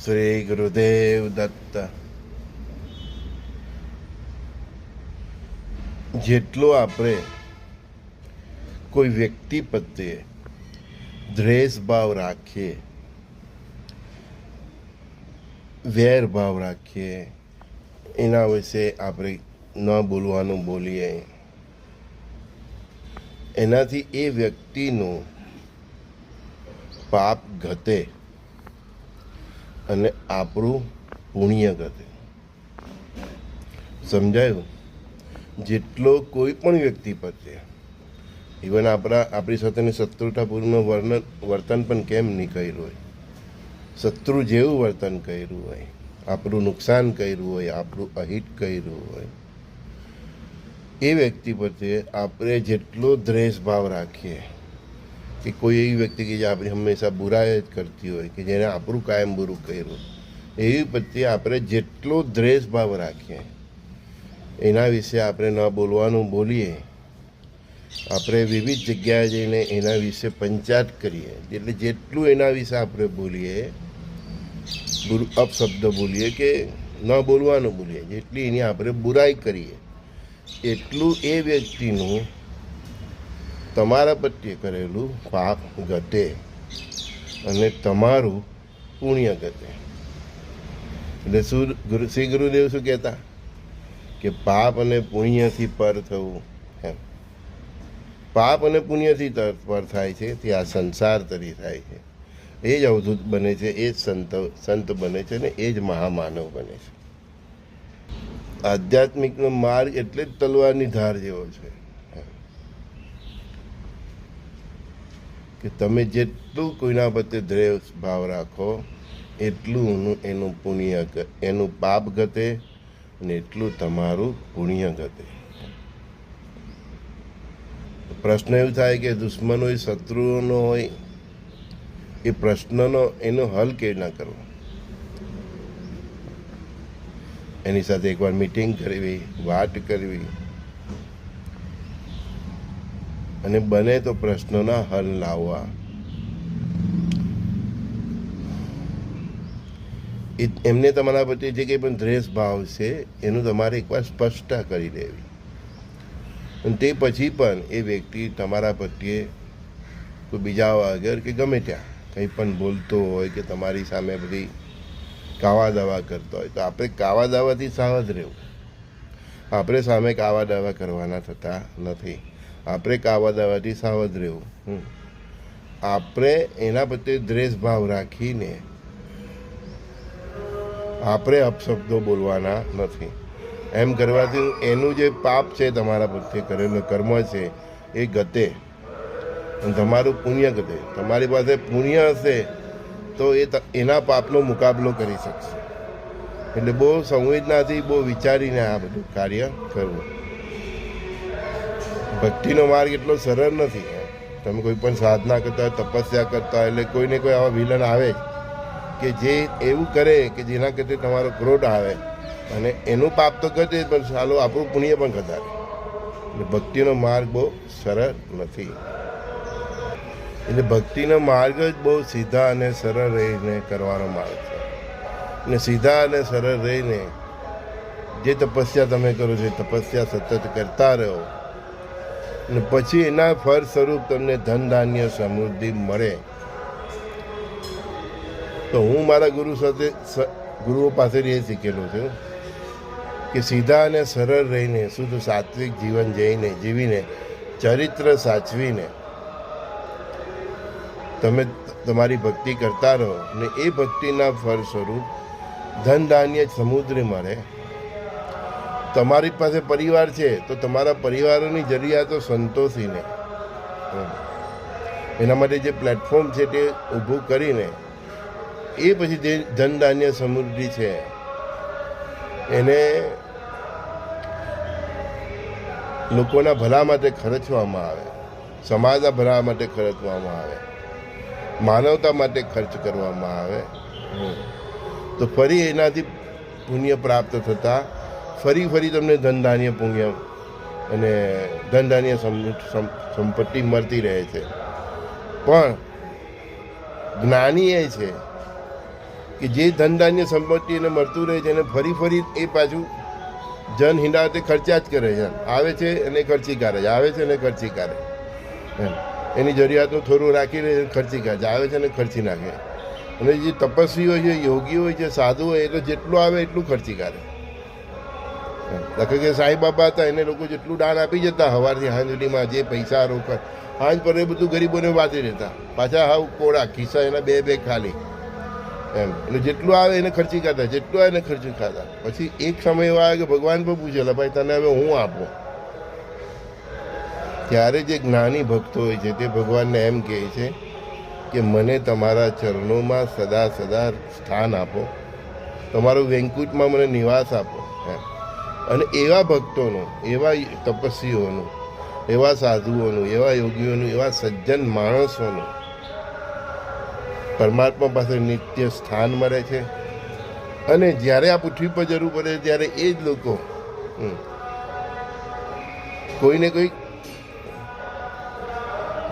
શ્રી ગુરુદેવ દત્ત. જેટલો આપણે કોઈ વ્યક્તિ પ્રત્યે દ્વેષ ભાવ રાખીએ, વેર ભાવ રાખીએ, એના વિશે આપણે ન બોલવાનું બોલીએ, એનાથી એ વ્યક્તિનું પાપ ઘટે અને આપણું પુણ્ય ઘટે. સમજાયું? જેટલો કોઈ પણ વ્યક્તિ પ્રત્યે, ઇવન આપણી સાથેની શત્રુતાપૂર્ણ વર્તન પણ કેમ નહીં કર્યું હોય, શત્રુ જેવું વર્તન કર્યું હોય, આપણું નુકસાન કર્યું હોય, આપણું અહિત કર્યું હોય, એ વ્યક્તિ પ્રત્યે આપણે જેટલો દ્વેષ ભાવ રાખીએ, કે કોઈ એવી વ્યક્તિ કે જે આપણી હંમેશા બુરાઈ જ કરતી હોય, કે જેને આપણું કાયમ બુરું કર્યું, એવી પ્રત્યે આપણે જેટલો દ્વેષ ભાવ રાખીએ, એના વિશે આપણે ન બોલવાનું બોલીએ, આપણે વિવિધ જગ્યાએ જઈને એના વિશે પંચાયત કરીએ, એટલે જેટલું એના વિશે આપણે બોલીએ, અપશબ્દ બોલીએ કે ન બોલવાનું બોલીએ, જેટલી એની આપણે બુરાઈ કરીએ, એટલું એ વ્યક્તિનું તમારા પ્રત્યે કરેલું પાપ ઘટે અને તમારું પુણ્ય ઘટે. એટલે શ્રી ગુરુદેવ શું કહેતા કે પાપ અને પુણ્યથી પર થવું. એમ પાપ અને પુણ્યથી પર થાય છે, તે આ સંસાર તરી થાય છે. એ જ અવધૂત બને છે, એ જ સંત બને છે ને એ જ મહામાનવ બને છે. આધ્યાત્મિકનો માર્ગ એટલે જ તલવારની ધાર જેવો છે કે તમે જેટલું કોઈના પ્રત્યે દ્વેષ ભાવ રાખો, એટલું એનું પુણ્ય, એનું પાપ ઘટે અને એટલું તમારું પુણ્ય ઘટે. પ્રશ્ન એવું થાય કે દુશ્મનો હોય, શત્રુઓનો હોય, એ પ્રશ્નનો એનો હલ કેવી રીતના કરવો? એની સાથે એકવાર મીટિંગ કરવી, વાત કરવી, અને બને તો પ્રશ્નોના હલ લાવવા. એમને તમારા પ્રત્યે જે કંઈ પણ દ્વેષ ભાવ છે એનું તમારે એકવાર સ્પષ્ટતા કરી દેવી, અને તે પછી પણ એ વ્યક્તિ તમારા પ્રત્યે કોઈ બીજા વગર કે ગમે ત્યાં કંઈ પણ બોલતો હોય કે તમારી સામે બધી કાવા દાવા કરતો હોય, તો આપણે કાવા દાવાથી સાવધ રહેવું. આપણે સામે કાવા દાવા કરવાના થતા નથી. આપણે કાવા દાવાથી સાવધ રહેવું. આપણે એના પ્રત્યે દ્વેષ ભાવ રાખીને આપણે અપશબ્દો બોલવાના નથી. એમ કરવાથી એનું જે પાપ છે, તમારા પ્રત્યે કરેલો કર્મ છે, એ ઘટે અને તમારું પુણ્ય ઘટે. તમારી પાસે પુણ્ય હશે તો એના પાપનો મુકાબલો કરી શકશે. એટલે બહુ સંવેદનાથી, બહુ વિચારીને આ બધું કાર્ય કરવું. ભક્તિનો માર્ગ એટલો સરળ નથી. તમે કોઈ પણ સાધના કરતા હોય, તપસ્યા કરતા હોય, એટલે કોઈને કોઈ આવા વિલન આવે જ કે જે એવું કરે કે જેના કરતા તમારો ક્રોધ આવે અને એનું પાપ તો ઘટે, પણ ચાલો આપણું પુણ્ય પણ ઘટાડે. એટલે ભક્તિનો માર્ગ બહુ સરળ નથી. એટલે ભક્તિનો માર્ગ જ બહુ સીધા અને સરળ રહીને કરવાનો માર્ગ છે. અને સીધા અને સરળ રહીને જે તપસ્યા તમે કરો છો, એ તપસ્યા સતત કરતા રહો, અને પછી એના ફળ સ્વરૂપ તમને ધન ધાન્ય સમૃદ્ધિ મળે. તો હું મારા ગુરુઓ પાસેથી એ શીખેલો છું કે સીધા અને સરળ રહીને, શુદ્ધ સાત્વિક જીવન જીવીને, ચરિત્ર સાચવીને તમે તમારી ભક્તિ કરતા રહો, અને એ ભક્તિના ફળ સ્વરૂપ ધન ધાન્ય સમૃદ્ધિ મળે. તમારી પાસે પરિવાર છે તો તમારા પરિવારોની જરૂરિયાતો સંતોષીને, એના માટે જે પ્લેટફોર્મ છે તે ઊભું કરીને, એ પછી જે ધન ધાન્ય સમૃદ્ધિ છે એને લોકોના ભલા માટે ખર્ચવામાં આવે, સમાજના ભલા માટે ખર્ચવામાં આવે, માનવતા માટે ખર્ચ કરવામાં આવે, તો ફરી એનાથી પુણ્ય પ્રાપ્ત થતાં ફરી તમને ધન ધાન્ય પુણ્ય અને ધન ધાન્ય સંપત્તિ મળતી રહે છે. પણ જ્ઞાની એ છે કે જે ધન ધાન્ય સંપત્તિ એને મળતું રહે છે એને ફરી ફરી એ પાછું જન હિંડાવતે ખર્ચા જ કરે છે. આવે છે અને ખર્ચી કાઢે છે, આવે છે અને ખર્ચી કાઢે એમ. એની જરૂરિયાતનું થોડું રાખી રહે છે, ખર્ચી કાઢે, આવે છે અને ખર્ચી નાખે. અને જે તપસ્વી હોય છે, યોગી હોય છે, સાધુ હોય, એ તો જેટલું આવે એટલું ખર્ચી કાઢે. દાખલા કે સાંઈ બાબા હતા, એને લોકો જેટલું દાન આપી જતા સવારથી સાંજ સુધીમાં, જે પૈસા રોકડ સાંજ પર એ બધું ગરીબોને વાંચી દેતા, પાછા હાવ કોળા ખિસ્સા એના બે ખાલી એમ. એટલે જેટલું આવે એને ખર્ચી ખાતા, જેટલું આવે એને ખર્ચી ખાતા. પછી એક સમય એવો આવે કે ભગવાન પણ પૂછેલા, ભાઈ તને હવે હું આપું? ત્યારે જે જ્ઞાની ભક્તો હોય છે તે ભગવાનને એમ કહે છે કે મને તમારા ચરણોમાં સદા સદા સ્થાન આપો, તમારું વેંકુટમાં મને નિવાસ આપો એમ. અને એવા ભક્તોનું, એવા તપસ્વીઓનું, એવા સાધુઓનું, એવા યોગીઓનું, એવા સજ્જન માણસોનું પરમાત્મા પાસે નિત્ય સ્થાન મળે છે. અને જ્યારે આ પૃથ્વી પર જરૂર પડે ત્યારે એ જ લોકો કોઈને કોઈ,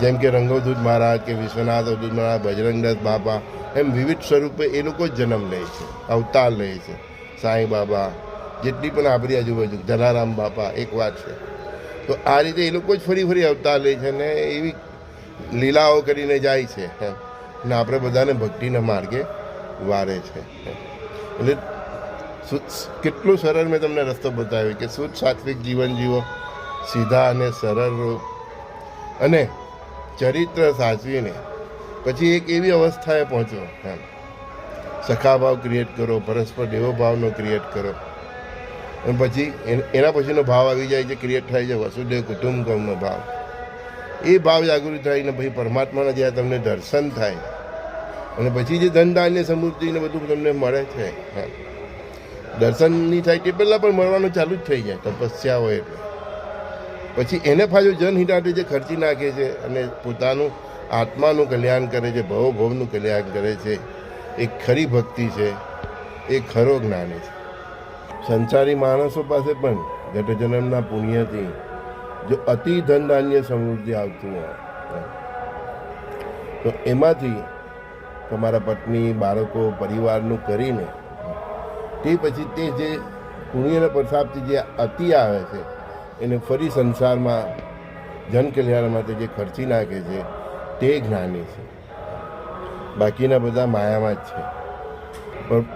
જેમ કે રંગવદૂત મહારાજ કે વિશ્વનાથ અવધૂત મહારાજ, બજરંગદાસ બાપા, એમ વિવિધ સ્વરૂપે એ લોકો જ જન્મ લે છે, અવતાર લે છે. સાંઈ બાબા, જેટલી પણ આપણી આજુબાજુ, જલારામ બાપા, એક વાત છે. તો આ રીતે એ લોકો જ ફરી ફરી અવતાર લે છે ને એવી લીલાઓ કરીને જાય છે એમ. ને આપણે બધાને ભક્તિના માર્ગે વારે છે. એટલે કેટલું સરળ મેં તમને રસ્તો બતાવ્યો કે શુદ્ધ સાત્વિક જીવન જીવો, સીધા અને સરળ રહો, અને ચરિત્ર સાચવીને પછી એક એવી અવસ્થાએ પહોંચો એમ. સખાભાવ ક્રિએટ કરો, પરસ્પર દેવોભાવનો ક્રિએટ કરો. અને પછી એના પછીનો ભાવ આવી જાય છે, ક્રિએટ થાય છે વસુદેવ કુટુંબકમનો ભાવ. એ ભાવ જાગૃત થાય ને પછી પરમાત્માના જ્યાં તમને દર્શન થાય, અને પછી જે ધન ધાન્ય સમૃદ્ધિ ને બધું તમને મળે છે, દર્શન નહીં થાય તે પહેલાં પણ મળવાનું ચાલુ જ થઈ જાય તપસ્યા હોય એટલે. પછી એને પાછું જનહિતાર્થે જે ખર્ચી નાખે છે અને પોતાનું આત્માનું કલ્યાણ કરે છે, ભવનું કલ્યાણ કરે છે, એ ખરી ભક્તિ છે, એ ખરો જ્ઞાની છે. સંસારી માણસો પાસે પણ ગત જન્મના પુણ્યથી જો અતિ ધન ધાન્ય સમૃદ્ધિ આવતું હોય તો એમાંથી તમારા પત્ની, બાળકો, પરિવારનું કરીને તે પછી તે જે પુણ્યના પ્રતાપથી જે અતિ આવે છે એને ફરી સંસારમાં જન કલ્યાણ માટે જે ખર્ચી નાખે છે તે જ્ઞાની છે. બાકીના બધા માયામાં જ છે.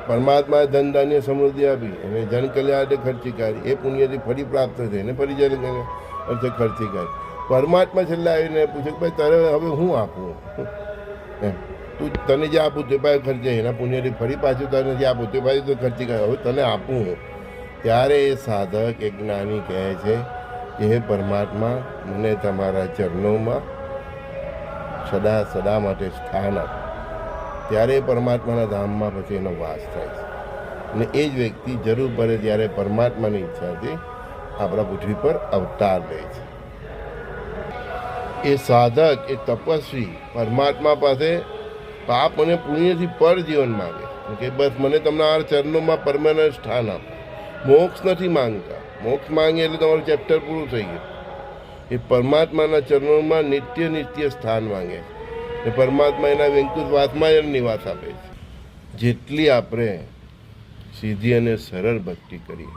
પરમાત્માએ ધન ધાન્ય સમૃદ્ધિ આપી અને જન કલ્યાણ ખર્ચી કાઢી, એ પુણ્યથી ફરી પ્રાપ્ત થઈ અને ફરી જન અર્થે ખર્ચી કાઢી. પરમાત્મા છેલ્લે આવીને પૂછે કે ભાઈ તારે હવે હું આપું એમ, તું તને જે આપું તે પાસે ખર્ચે, એના પુણ્યથી ફરી પાછું તને જે આપું તે પાછું તો ખર્ચી કાઢે, હવે તને આપું. ત્યારે એ સાધક, એ જ્ઞાની કહે છે કે હે પરમાત્મા, મને તમારા ચરણોમાં સદા સદા માટે સ્થાન આપો. ત્યારે પરમાત્માના ધામમાં પછી એનો વાસ થાય છે. અને એ જ વ્યક્તિ જરૂર પડે ત્યારે પરમાત્માની ઈચ્છાથી આપણા પૃથ્વી પર અવતાર લે છે. એ સાધક, એ તપસ્વી પરમાત્મા પાસે પાપ અને પુણ્યથી પર જીવન માગે કે બસ મને તમારા ચરણોમાં પરમાનન્ટ સ્થાન આપો. મોક્ષ નથી માંગતા. મોક્ષ માંગે એટલે તમારું ચેપ્ટર પૂરું થઈ ગયું. એ પરમાત્માના ચરણોમાં નિત્ય નિત્ય સ્થાન માંગે છે. એ પરમાત્મા એના વેંકુટવાસમાં જ નિવાસ આપે છે. જેટલી આપણે સીધી અને સરળ ભક્તિ કરીએ,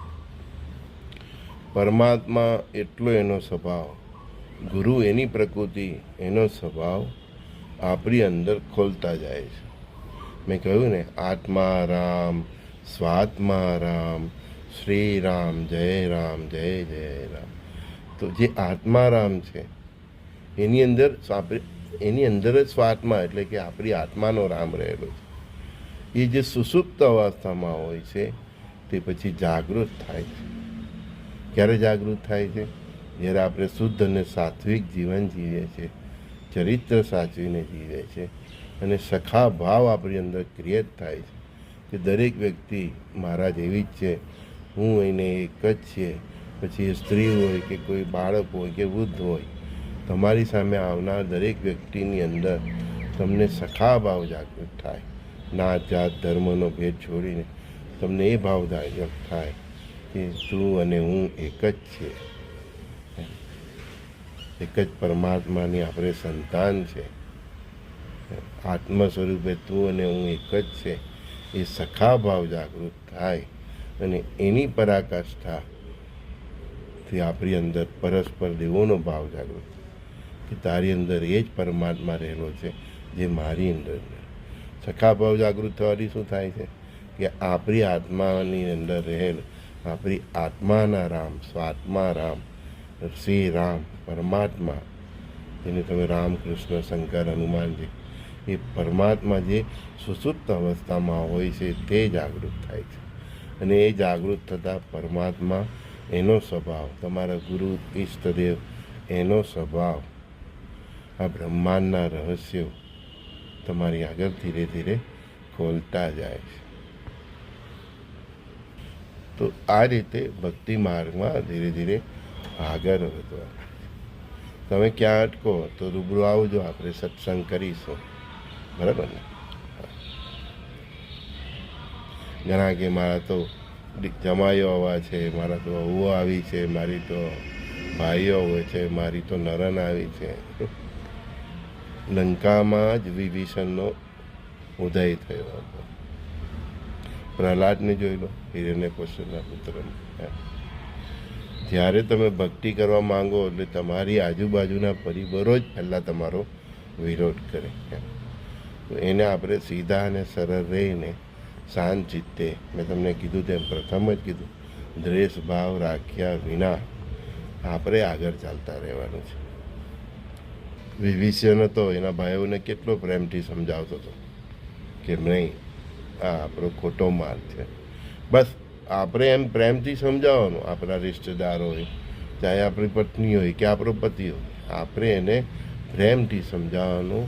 પરમાત્મા એટલો એનો સ્વભાવ, ગુરુ એની પ્રકૃતિ, એનો સ્વભાવ આપણી અંદર ખોલતા જાય છે. મેં કહ્યું ને, આત્મા રામ, સ્વાત્મા રામ, શ્રી રામ, જય રામ, જય જય રામ. તો જે આત્મારામ છે એની અંદર જ સ્વાત્મા એટલે કે આપણી આત્માનો રામ રહેલો છે. એ જે સુસુપ્ત અવસ્થામાં હોય છે તે પછી જાગૃત થાય છે. ક્યારે જાગૃત થાય છે? જ્યારે આપણે શુદ્ધ અને સાત્વિક જીવન જીવીએ છીએ, ચરિત્ર સાચવીને જીવે છે, અને સખા ભાવ આપણી અંદર ક્રિએટ થાય છે કે દરેક વ્યક્તિ મારા જેવી જ છે, હું એને એક જ છે. પછી એ સ્ત્રી હોય કે કોઈ બાળક હોય કે વૃદ્ધ હોય, તમારી સામે આવનાર દરેક વ્યક્તિની અંદર તમને સખા ભાવ જાગૃત થાય. નાત જાત ધર્મનો ભેદ છોડીને તમને એ ભાવ જાગૃત થાય કે તું અને હું એક જ છે, એક જ પરમાત્માની આપણે સંતાન છે. આત્મ સ્વરૂપે તું અને હું એક જ છે. એ સખા ભાવ જાગૃત થાય અને એની પરાકાષ્ઠાથી આપણી અંદર પરસ્પર દેવોનો ભાવ જાગૃત કે તારી અંદર એ જ પરમાત્મા રહેલો છે જે મારી અંદર છે. સખા ભાવ જાગૃત થવાથી શું થાય છે કે આપણી આત્માની અંદર રહેલ આપણી આત્માના રામ, સ્વાત્મા રામ, શ્રી રામ પરમાત્મા, જેને તમે રામ, કૃષ્ણ, શંકર, હનુમાનજી, એ પરમાત્મા જે સુસુપ્ત અવસ્થામાં હોય છે તે જાગૃત થાય છે. અને એ જાગૃત થતાં પરમાત્મા, એનો સ્વભાવ, તમારા ગુરુ ઈષ્ટદેવ, એનો સ્વભાવ, આ બ્રહ્માંડના રહસ્યો તમારી આગળ ધીરે ધીરે ખોલતા જાય છે. તો આ રીતે ભક્તિ માર્ગમાં ધીરે ધીરે આગળ વધવા. તમે ક્યાં અટકો તો રૂબરૂ આવજો, આપણે સત્સંગ કરીશું, બરાબર ને? ઘણા કે મારા તો જમાઈઓ આવા છે, મારા તો વહુઓ આવી છે, મારી તો ભાઈઓ હોય છે, મારી તો નરન આવી છે. લંકામાં જ વિભીષણનો ઉદય થયો હતો. પ્રહલાદને જોઈ લો, હિરણ્યકશ્યપના પુત્રને. જ્યારે તમે ભક્તિ કરવા માંગો એટલે તમારી આજુબાજુના પરિબળો જ પહેલાં તમારો વિરોધ કરે. તો એને આપણે સીધા અને સરળ રહીને શાંત ચિત્તે, મેં તમને કીધું તેમ પ્રથમ જ કીધું, દ્વેષ ભાવ રાખ્યા વિના આપણે આગળ ચાલતા રહેવાનું છે. વિભીષણ હતો, એના ભાઈઓને કેટલો પ્રેમથી સમજાવતો હતો કે નહીં, આ આપણો ખોટો માર્ગ છે. બસ આપણે એમ પ્રેમથી સમજાવવાનું. આપણા રિશ્તેદાર હોય, ચાહે આપણી પત્ની હોય કે આપણો પતિ હોય, આપણે એને પ્રેમથી સમજાવવાનું.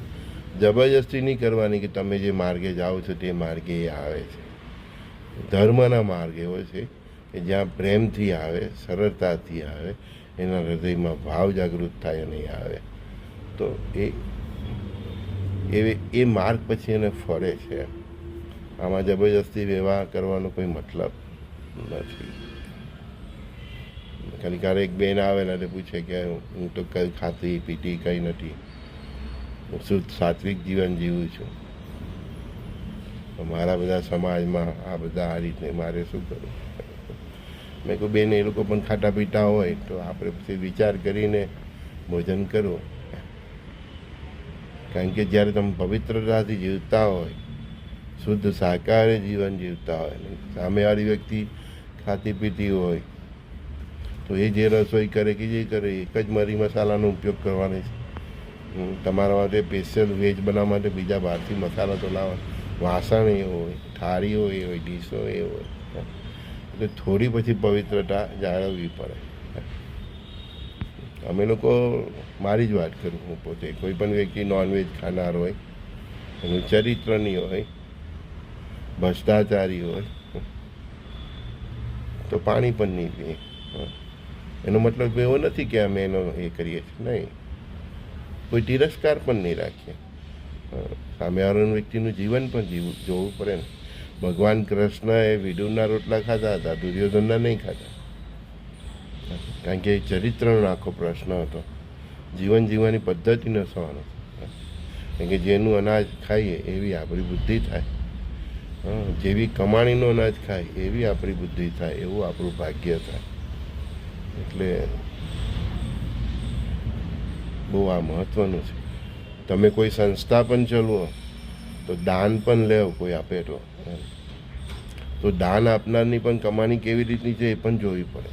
જબરજસ્તી નહીં કરવાની કે તમે જે માર્ગે જાઓ છો તે માર્ગે એ આવે છે. ધર્મના માર્ગ એવો છે કે જ્યાં પ્રેમથી આવે, સરળતાથી આવે, એના હૃદયમાં ભાવ જાગૃત થાય અને આવે તો એ માર્ગ પછી એને ફળે છે. આમાં જબરજસ્તી વ્યવહાર કરવાનો કોઈ મતલબ નથી. ખાલી ક્યારેક બેન આવે ને પૂછે કે હું તો કંઈ ખાતી પીતી કંઈ નથી, હું શુદ્ધ સાત્વિક જીવન જીવું છું, મારા બધા સમાજમાં આ બધા આ રીતે મારે શું કરવું? મેં કહું બેન, એ લોકો પણ ખાટા પીતા હોય તો આપણે પછી વિચાર કરીને ભોજન કરવું. કારણ કે જ્યારે તમે પવિત્રતાથી જીવતા હોય, શુદ્ધ શાકાહારી જીવન જીવતા હોય, સામેવાળી વ્યક્તિ ખાતી પીતી હોય તો એ જે રસોઈ કરે કે જે કરે એક જ મરી મસાલાનો ઉપયોગ કરવાનો છે. તમારા માટે સ્પેશિયલ વેજ બનાવવા માટે બીજા બહારથી મસાલા તો લાવવા, વાસણ એ હોય, થાળીઓ એ હોય, ડીશો એ હોય, એટલે થોડી પછી પવિત્રતા જાળવવી પડે. અમે લોકો, મારી જ વાત કરું, હું પોતે, કોઈ પણ વ્યક્તિ નોનવેજ ખાનાર હોય, એનું ચરિત્ર નહીં હોય, ભ્રષ્ટાચારી હોય તો પાણી પણ નહીં પીએ. એનો મતલબ એવો નથી કે અમે એનો એ કરીએ છીએ, નહીં. કોઈ તિરસ્કાર પણ નહીં રાખીએ. સામેવાળા વ્યક્તિનું જીવન પણ જોવું પડે ને. ભગવાન કૃષ્ણ એ વિદુરના રોટલા ખાતા હતા, દુર્યોધનના નહીં ખાતા. કારણ કે એ ચરિત્રનો આખો પ્રશ્ન હતો. જીવન જીવવાની પદ્ધતિનો સવાલ હતો. કારણ કે જેનું અનાજ ખાઈએ એવી આપણી બુદ્ધિ થાય, જેવી કમાણીનો અનાજ ખાય એવી આપણી બુદ્ધિ થાય, એવું આપણું ભાગ્ય થાય. એટલે બહુ આ મહત્ત્વનું છે. તમે કોઈ સંસ્થા પણ ચલવો તો દાન પણ લેવો, કોઈ આપે તો દાન આપનારની પણ કમાણી કેવી રીતની છે એ પણ જોવી પડે.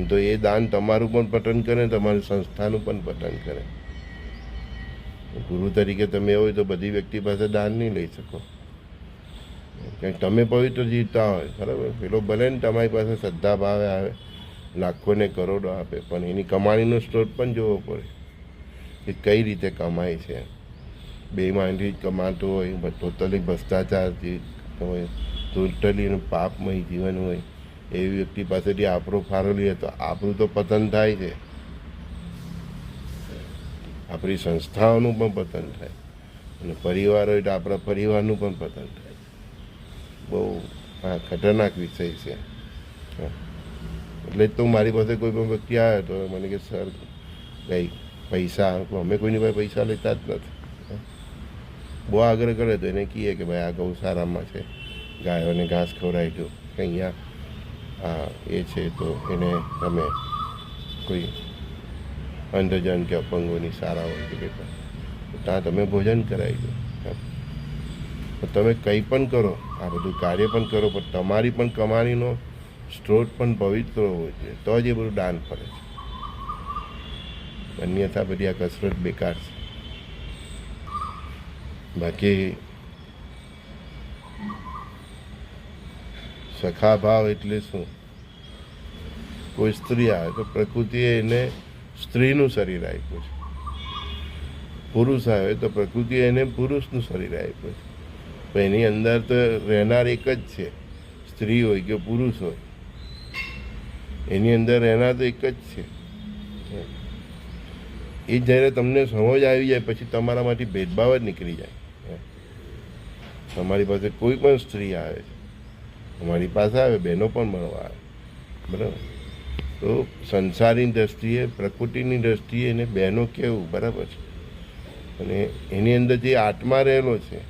તો એ દાન તમારું પણ પતન કરે, તમારી સંસ્થાનું પણ પતન કરે. ગુરુ તરીકે તમે હોય તો બધી વ્યક્તિ પાસે દાન નહીં લઈ શકો. કારણ તમે પવિત્ર જીવતા હોય, બરાબર, પેલો ભલે ને તમારી પાસે શ્રદ્ધા ભાવે આવે, લાખો ને કરોડો આપે, પણ એની કમાણીનો સ્ત્રોત પણ જોવો પડે કે કઈ રીતે કમાય છે. બેઈમાનથી કમાતો હોય, ટોટલી ભ્રષ્ટાચારથી હોય, ટોટલી એનું પાપમય જીવન હોય, એવી વ્યક્તિ પાસેથી આપણો ફાળો લઈએ તો આપણું તો પતન થાય છે, આપણી સંસ્થાઓનું પણ પતન થાય, અને પરિવાર હોય તો આપણા પરિવારનું પણ પતન થાય. બહુ ખતરનાક વિષય છે. એટલે જ તો મારી પાસે કોઈ પણ વ્યક્તિ આવે તો મને કે સર કંઈ પૈસા, અમે કોઈની પાસે પૈસા લેતા જ નથી. બહુ આગ્રહ કરે તો એને કહીએ કે ભાઈ આ ગૌશાળામાં છે, ગાયોને ઘાસ ખવડાવી દો, કે અહીંયા આ એ છે તો એને તમે કોઈ અંધજન કે અપંગોની સારા હોય કે કંઈ પણ ત્યાં તમે ભોજન કરાવી દો. તમે કંઈ પણ કરો, આ બધું કાર્ય પણ કરો, પણ તમારી પણ કમાણીનો સ્ત્રોત પણ પવિત્ર હોવો જોઈએ, તો જ એ બધું દાન ફરે છે. અન્યથા બધી આ કસરત બેકાર છે. બાકી સખા ભાવ એટલે શું? કોઈ સ્ત્રી આવે તો પ્રકૃતિએ એને સ્ત્રીનું શરીર આપ્યું છે, પુરુષ આવે તો પ્રકૃતિએ એને પુરુષનું શરીર આપ્યું છે. પણ એની અંદર તો રહેનાર એક જ છે, સ્ત્રી હોય કે પુરુષ હોય, એની અંદર રહેનાર તો એક જ છે. એ જ્યારે તમને સમજ આવી જાય પછી તમારામાંથી ભેદભાવ જ નીકળી જાય. તમારી પાસે કોઈ પણ સ્ત્રી આવે છે, અમારી પાસે આવે, બહેનો પણ મળવા આવે, બરાબર, તો સંસારની દ્રષ્ટિએ, પ્રકૃતિની દ્રષ્ટિએ એને બહેનો કહેવું બરાબર છે. અને એની અંદર જે આત્મા રહેલો છે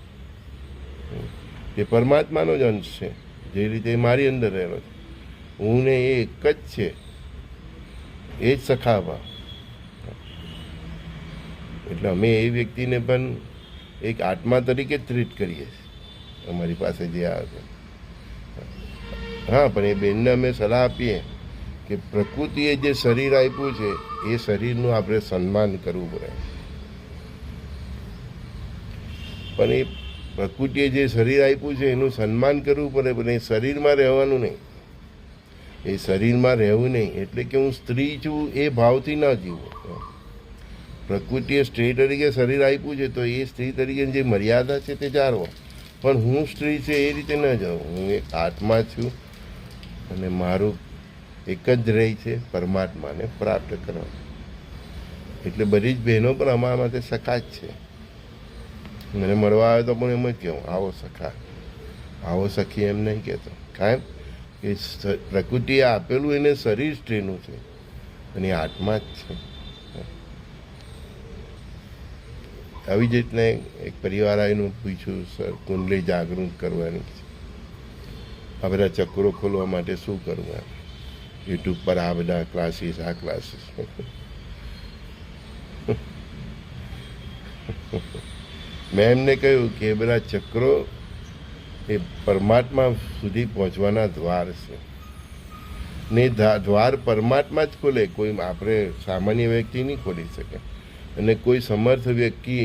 તે પરમાત્માનો જ અંશ છે, જે રીતે મારી અંદર રહેલો છે. હું ને એ એક જ છે, એ જ સખાભાવ. એટલે અમે એ વ્યક્તિને પણ એક આત્મા તરીકે જ ટ્રીટ કરીએ છીએ, અમારી પાસે જે આવે છે. હા, પણ એ બેનને અમે સલાહ આપીએ કે પ્રકૃતિએ જે શરીર આપ્યું છે એ શરીરનું આપણે સન્માન કરવું પડે. પણ એ પ્રકૃતિએ જે શરીર આપ્યું છે એનું સન્માન કરવું પડે, પણ એ શરીરમાં રહેવાનું નહીં. એ શરીરમાં રહેવું નહીં એટલે કે હું સ્ત્રી છું એ ભાવથી ન જીવો. પ્રકૃતિએ સ્ત્રી તરીકે શરીર આપ્યું છે તો એ સ્ત્રી તરીકેની જે મર્યાદા છે તે જાળવો, પણ હું સ્ત્રી છે એ રીતે ન જાઉં. હું એક આત્મા છું અને મારું એક જ રહી છે પરમાત્માને પ્રાપ્ત કરવા. એટલે બધી જ બહેનો પણ અમારા માટે સખા જ છે. મને મળવા આવે તો પણ એમ જ કહું, આવો સખા, આવો સખી, એમ નહીં કહેતો. કાયમ કે પ્રકૃતિએ આપેલું એને શરીર સ્ત્રીનું છે અને આત્મા જ છે. આવી જ રીતના એક પરિવાર આવીને પૂછ્યું, સર કુંડલી જાગૃત કરવાની છે, આ બધા ચક્રો ખોલવા માટે શું કરવું? યુટ્યુબ પર આ બધા ક્લાસીસ, આ ક્લાસીસ. મેં એમને કહ્યું કે એ બધા ચક્રો એ પરમાત્મા સુધી પહોંચવાના દ્વાર છે ને દ્વાર પરમાત્મા જ ખોલે, કોઈ આપણે સામાન્ય વ્યક્તિ નહીં ખોલી શકે. અને કોઈ સમર્થ વ્યક્તિ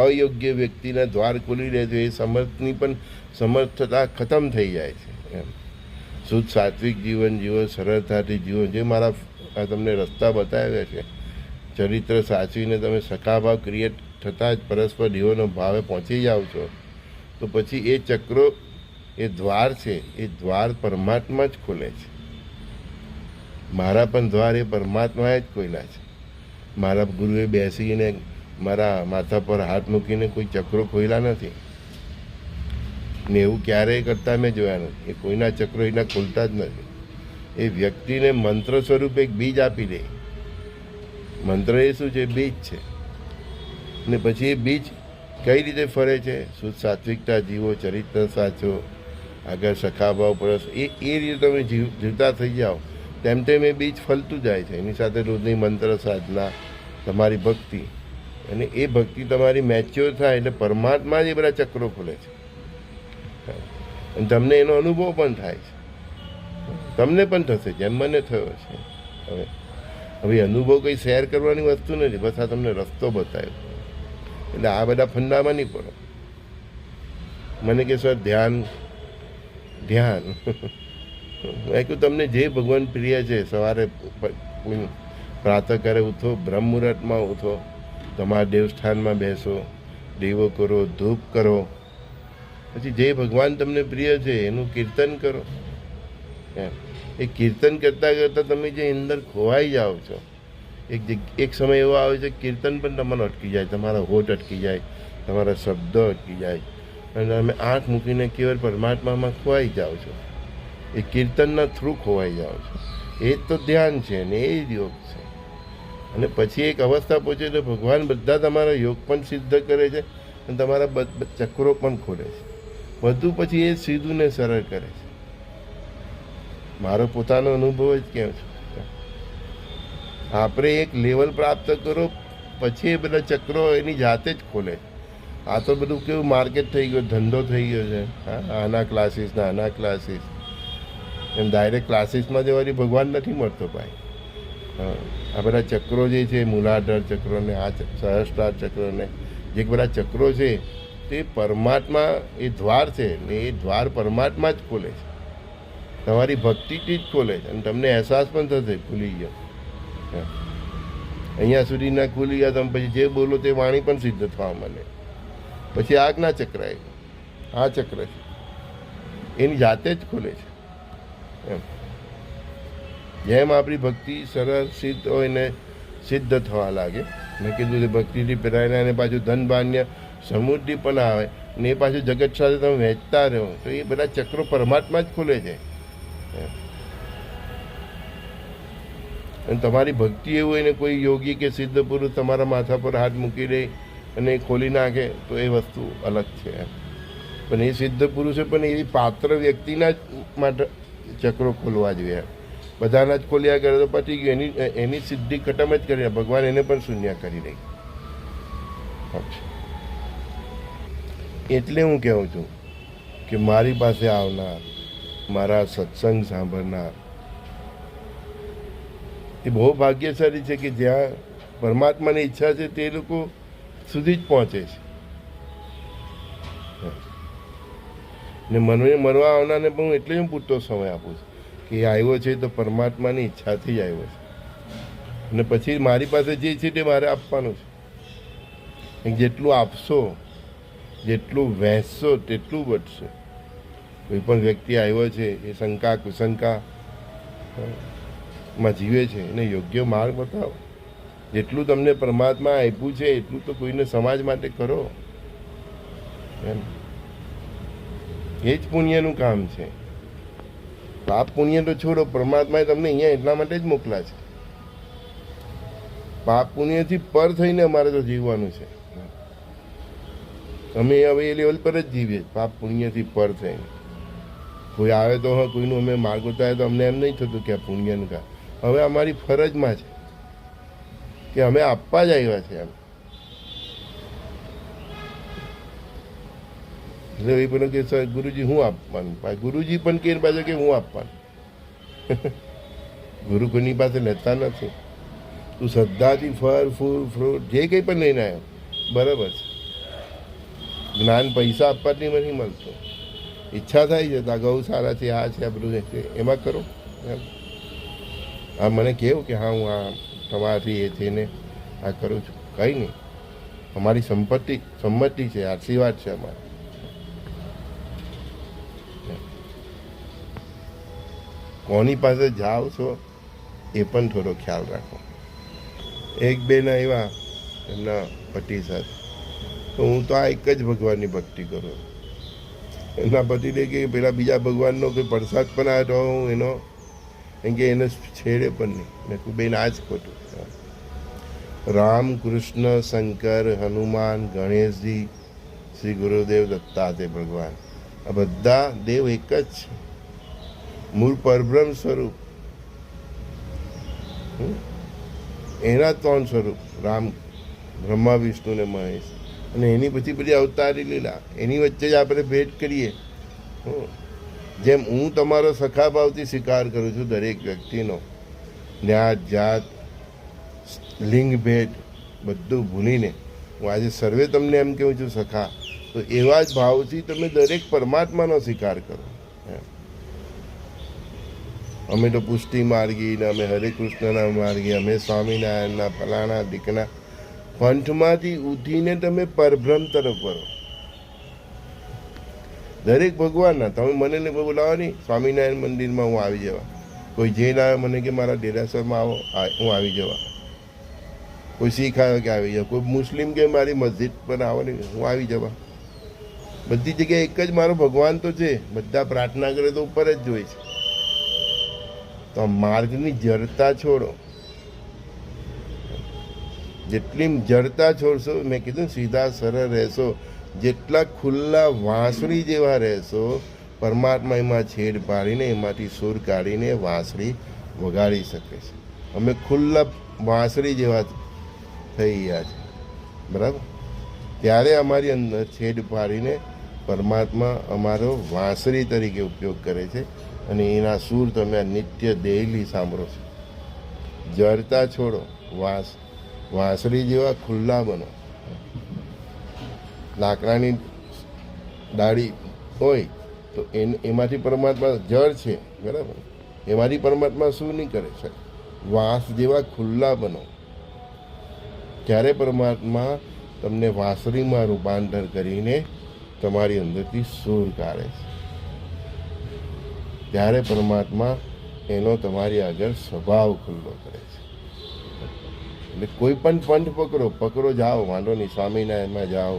અયોગ્ય વ્યક્તિના દ્વાર ખોલી દે છે, એ સમર્થની પણ સમર્થતા ખતમ થઈ જાય છે. એમ શુદ્ધ સાત્વિક જીવન જીવો, સરળતાથી જીવો. જે મારા તમને રસ્તા બતાવ્યા છે, ચરિત્ર સાચવીને તમે સખાભાવ ક્રિએટ થતાં જ પરસ્પર જીવોનો ભાવે પહોંચી જાઓ છો, તો પછી એ ચક્રો, એ દ્વાર છે, એ દ્વાર પરમાત્મા જ ખોલે છે. મારા પણ દ્વાર એ પરમાત્માએ જ ખોલ્યા છે. મારા ગુરુએ બેસીને મારા માથા પર હાથ મૂકીને કોઈ ચક્રો ખોલ્યા નથી ને એવું ક્યારેય કરતા મેં જોયા નથી. એ કોઈના ચક્રો એના ખોલતા જ નથી. એ વ્યક્તિને મંત્ર સ્વરૂપે એક બીજ આપી દે. મંત્ર એ શું છે? બીજ છે. ને પછી એ બીજ કઈ રીતે ફરે છે? શુદ્ધ સાત્વિકતા જીવો, ચરિત્ર સાચો, આગળ સખાભાવ પરસ, એ રીતે તમે જીવતા થઈ જાઓ તેમ તેમ એ બીજ ફલતું જાય છે. એની સાથે રોજની મંત્ર સાધના, તમારી ભક્તિ, અને એ ભક્તિ તમારી મેચ્યોર થાય એટલે પરમાત્મા જ એ બધા ચક્રો ખોલે છે. અને તમને એનો અનુભવ પણ થાય છે. તમને પણ થશે જેમ મને થયો છે. હવે અનુભવ કંઈ શેર કરવાની વસ્તુ નથી, બસ આ તમને રસ્તો બતાવ્યો. એટલે આ બધા ફંદામાં નહીં પડો. મને કે સર ધ્યાન મેં કહ્યું તમને જે ભગવાન પ્રિય છે, સવારે પ્રાતઃકાળે ઉઠો, બ્રહ્મ મુહૂર્તમાં ઉઠો, તમારા દેવસ્થાનમાં બેસો, દીવો કરો, ધૂપ કરો, પછી જે ભગવાન તમને પ્રિય છે એનું કીર્તન કરો. એ કીર્તન કરતાં કરતાં તમે જે અંદર ખોવાઈ જાઓ છો, એક સમય એવો આવે છે કીર્તન પણ તમારું અટકી જાય, તમારા હોઠ અટકી જાય, તમારા શબ્દો અટકી જાય અને તમે આંખ મૂકીને કેવળ પરમાત્મામાં ખોવાઈ જાઓ છો. એ કીર્તનના થ્રુ ખોવાઈ જાઓ છો. એ જ તો ધ્યાન છે ને એ જ યોગ છે. અને પછી એક અવસ્થા પહોંચે તો ભગવાન બધા તમારા યોગ પણ સિદ્ધ કરે છે અને તમારા ચક્રો પણ ખોલે છે. બધું પછી એ સીધું ને સરળ કરે છે. મારો પોતાનો અનુભવ જ કહું છું. આપણે એક લેવલ પ્રાપ્ત કરો પછી એ બધા ચક્રો એની જાતે જ ખોલે. આ તો બધું કેવું માર્કેટ થઈ ગયું, ધંધો થઈ ગયો છે. હા, આના ક્લાસીસ ને આના ક્લાસીસ, એમ ડાયરેક્ટ ક્લાસીસમાં જવાથી ભગવાન નથી મળતો ભાઈ. હા, આ બધા ચક્રો જે છે, મૂલાધાર ચક્રો ને આ સહસ્ત્રાર ચક્રો ને જે બધા ચક્રો છે તે પરમાત્મા એ દ્વાર છે ને એ દ્વાર પરમાત્મા જ ખોલે છે. તમારી ભક્તિથી જ ખોલે છે અને તમને અહેસાસ પણ થશે ખુલી ગયો. અહીંયા સુધી ના ખુલી ગયા તમે પછી જે બોલો તે વાણી પણ સિદ્ધ થવા મને. પછી આજ્ઞા ચક્ર આવ્યું, આ ચક્ર છે એની જાતે જ ખોલે છે. એમ જેમ આપણી ભક્તિ સરળ સિદ્ધ હોય ને સિદ્ધ થવા લાગે. મેં કીધું કે ભક્તિથી પ્રેરણા અને પાછું ધન બાન્ય સમૃદ્ધિ પણ આવે ને એ પાછું જગત સાથે તમે વહેંચતા રહો તો એ બધા ચક્રો પરમાત્મા જ ખોલે છે. અને તમારી ભક્તિ એવું હોય ને કોઈ યોગી કે સિદ્ધ પુરુષ તમારા માથા પર હાથ મૂકી દે અને એ ખોલી નાખે તો એ વસ્તુ અલગ છે. પણ એ સિદ્ધ પુરુષે પણ એવી પાત્ર વ્યક્તિના જ માટે ચક્રો ખોલવા જોઈએ. બધાના જ ખોલ્યા કરે તો પતી ગયું, એની સિદ્ધિ ખતમ જ કરી. ભગવાન એને પણ શૂન્ય કરી દે. એટલે હું કહું છું કે મારી પાસે આવનાર, મારા સત્સંગ સાંભળનાર એ બહુ ભાગ્યશાળી છે કે જ્યાં પરમાત્માની ઈચ્છા છે તે લોકો સુધી જ પહોંચે છે. ને મને મરવા આવનારને પણ હું એટલે જ પૂરતો સમય આપું છું કે એ આવ્યો છે તો પરમાત્માની ઈચ્છાથી જ આવ્યો છે. અને પછી મારી પાસે જે છે તે મારે આપવાનું છે. જેટલું આપશો, જેટલું વહેંચશો તેટલું વધશે. કોઈ પણ વ્યક્તિ આવ્યો છે એ શંકા કુશંકા માં જીવે છે એને યોગ્ય માર્ગ બતાવો. જેટલું તમને પરમાત્મા આપ્યું છે એટલું તો કોઈને સમાજ માટે કરો. એમ એ જ પુણ્યનું કામ છે. પાપ પુણ્ય તો છોડો, પરમાત્માએ તમને અહીંયા એટલા માટે જ મોકલા છે. પાપ પુણ્યથી પર થઈને અમારે તો જીવવાનું છે. અમે હવે એ લેવલ પર જ જીવીએ, પાપ પુણ્યથી પર થઈને. કોઈ આવે તો હા કોઈનું અમે માર્ગ ઉતારે તો અમને એમ નહીં થતું કે આ પુણ્યનું કામ. હવે અમારી ફરજમાં છે કે અમે આપવા જ આવ્યા છે. એમ એટલે એ પેલો કે સર ગુરુજી હું આપવાનું, ગુરુજી પણ કે પાછો કે હું આપવાનું. ગુરુ કોઈની પાસે લેતા નથી. તું શ્રદ્ધાથી ફળ ફૂલ ફ્રૂટ જે કંઈ પણ લઈને આવ્યો બરાબર છે. જ્ઞાન પૈસા આપવાથી નથી મળતું. ઈચ્છા થાય છે તો આ ગૌશાળા છે, આ છે, આ બધું છે, એમાં કરો. એમ આ મને કહેવું કે હા હું આ તમારાથી એ થઈને આ કરું છું, કંઈ નહીં. અમારી સંમતિ છે, આશીર્વાદ છે અમારા. કોની પાસે જાઓ છો એ પણ થોડો ખ્યાલ રાખો. એક બેન આવ્યા એમના પતિ સાથે, તો હું તો આ એક જ ભગવાનની ભક્તિ કરું. એમના પતિને કે પેલા બીજા ભગવાનનો કોઈ પ્રસાદ પણ આવે તો હું એનો એમ કે એને છેડે પણ નહીં. મેં કહું બેન આ જ ખોટું. રામ, કૃષ્ણ, શંકર, હનુમાન, ગણેશજી, શ્રી ગુરુદેવ દત્તાત્રેય ભગવાન, આ બધા દેવ એક જ છે. મૂળ પરબ્રહ્મ સ્વરૂપ. એના 3 સ્વરૂપ રામ, બ્રહ્મા, વિષ્ણુ ને મહેશ. અને એની પછી બધી અવતારી લીલા એની વચ્ચે જ આપણે ભેટ કરીએ. જેમ હું તમારો સખા ભાવથી સ્વીકાર કરું છું દરેક વ્યક્તિનો, જ્ઞાત જાત લિંગ ભેદ બધું ભૂલીને હું આજે સર્વે તમને એમ કહું છું સખા, તો એવા જ ભાવથી તમે દરેક પરમાત્માનો સ્વીકાર કરો. અમે તો પુષ્ટિ માર્ગી ને અમે હરે કૃષ્ણના માર્ગી, અમે સ્વામિનારાયણના ફલાણા ઢીકના પંથમાંથી ઉઠીને તમે પરબ્રહ્મ તરફ કરો. દરેક ભગવાનના તમે મને ને બોલાવો નહીં. સ્વામિનારાયણ મંદિરમાં હું આવી જવા, કોઈ જૈન આવે મને કે મારા ડેરાસરમાં આવો, હું આવી જવા. કોઈ શીખ આવે કે આવી જાવ, કોઈ મુસ્લિમ કે મારી મસ્જિદ પર આવો ને હું આવી જવા. બધી જગ્યાએ એક જ મારો ભગવાન તો છે. બધા પ્રાર્થના કરે તો ઉપર જ જોઈ છે. તો માર્ગની જડતા છોડો. જેટલી જડતા છોડશો, મેં કીધું સીધા સરળ રહેશો, જેટલા ખુલ્લા વાંસળી જેવા રહેશો, પરમાત્મા એમાં છેડ પાડીને એમાંથી સૂર કાઢીને વાંસળી વગાડી શકે છે. અમે ખુલ્લા વાંસળી જેવા થઈ ગયા છે, બરાબર. ત્યારે અમારી અંદર છેદ પાડીને પરમાત્મા અમારો વાંસળી તરીકે ઉપયોગ કરે છે અને એના સૂર તમે આ નિત્ય ડેઈલી સાંભળો છો. જડતા છોડો, વાંસળી જેવા ખુલ્લા બનો. લાકડાની ડાળી હોય તો એમાંથી પરમાત્મા જળ છે, બરાબર, એમાંથી પરમાત્મા શું નહીં કરે છે. વાંસ જેવા ખુલ્લા બનો, ત્યારે પરમાત્મા તમને વાંસળીમાં રૂપાંતર કરીને તમારી અંદરથી સૂર કાઢે છે. ત્યારે પરમાત્મા એનો તમારી આગળ સ્વભાવ ખુલ્લો કરે છે. એટલે કોઈ પણ પંથ પકડો જાઓ, વાંધો નહીં. સ્વામિનારાયણમાં જાઓ,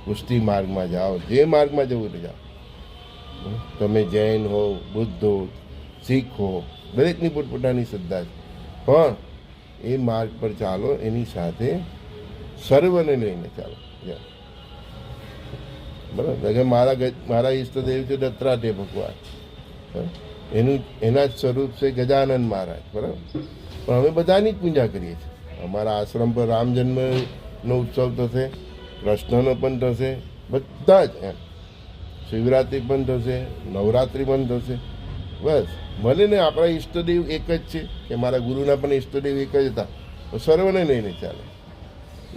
પુષ્ટિ માર્ગમાં જાઓ, જે માર્ગમાં જવું તો જાઓ. તમે જૈન હો, બુદ્ધ હો, શીખ હો, દરેકની પોતપોતાની શ્રદ્ધા છે, પણ એ માર્ગ પર ચાલો, એની સાથે સર્વને લઈને ચાલો. બરાબર. મારા ઈષ્ટદેવ છે દત્તાત્રેય ભગવાન, એના જ સ્વરૂપ છે ગજાનંદ મહારાજ, બરાબર. પણ અમે બધાની જ પૂજા કરીએ છીએ. અમારા આશ્રમ પર રામ જન્મનો ઉત્સવ થશે, કૃષ્ણનો પણ થશે, બધા જ એમ. શિવરાત્રિ પણ થશે, નવરાત્રિ પણ થશે. બસ ભલે ને આપણા ઈષ્ટદેવ એક જ છે, કે મારા ગુરુના પણ ઈષ્ટદેવ એક જ હતા, તો સર્વને લઈને ચાલે.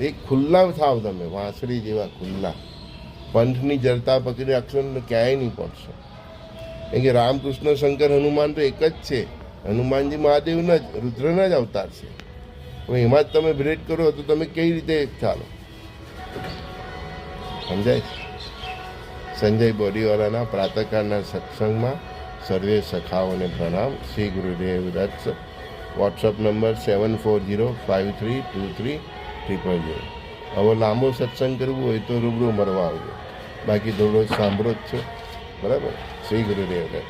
એક ખુલ્લા થાવ તમે, વાંસળી જેવા ખુલ્લા. પંથની જડતા પકડી રાખશો ને ક્યાંય નહીં પહોંચશો. કેમ કે રામકૃષ્ણ શંકર હનુમાન તો એક જ છે. હનુમાનજી મહાદેવના જ રુદ્રના જ અવતાર છે. હવે એમાં જ તમે બ્રેડ કરો તો તમે કઈ રીતે ચાલો? સમજાય? સંજય બોડીવાલાના પ્રાતઃકાળના સત્સંગમાં સર્વે સખાઓને પ્રણામ. શ્રી ગુરુદેવ દત્ત. WhatsApp number 7405323000. હવે લાંબો સત્સંગ કરવું હોય તો રૂબરૂ મળવા આવજો, બાકી થોડો સાંભળો જ છો, બરાબર. શ્રી ગુરુદેવ દત્ત.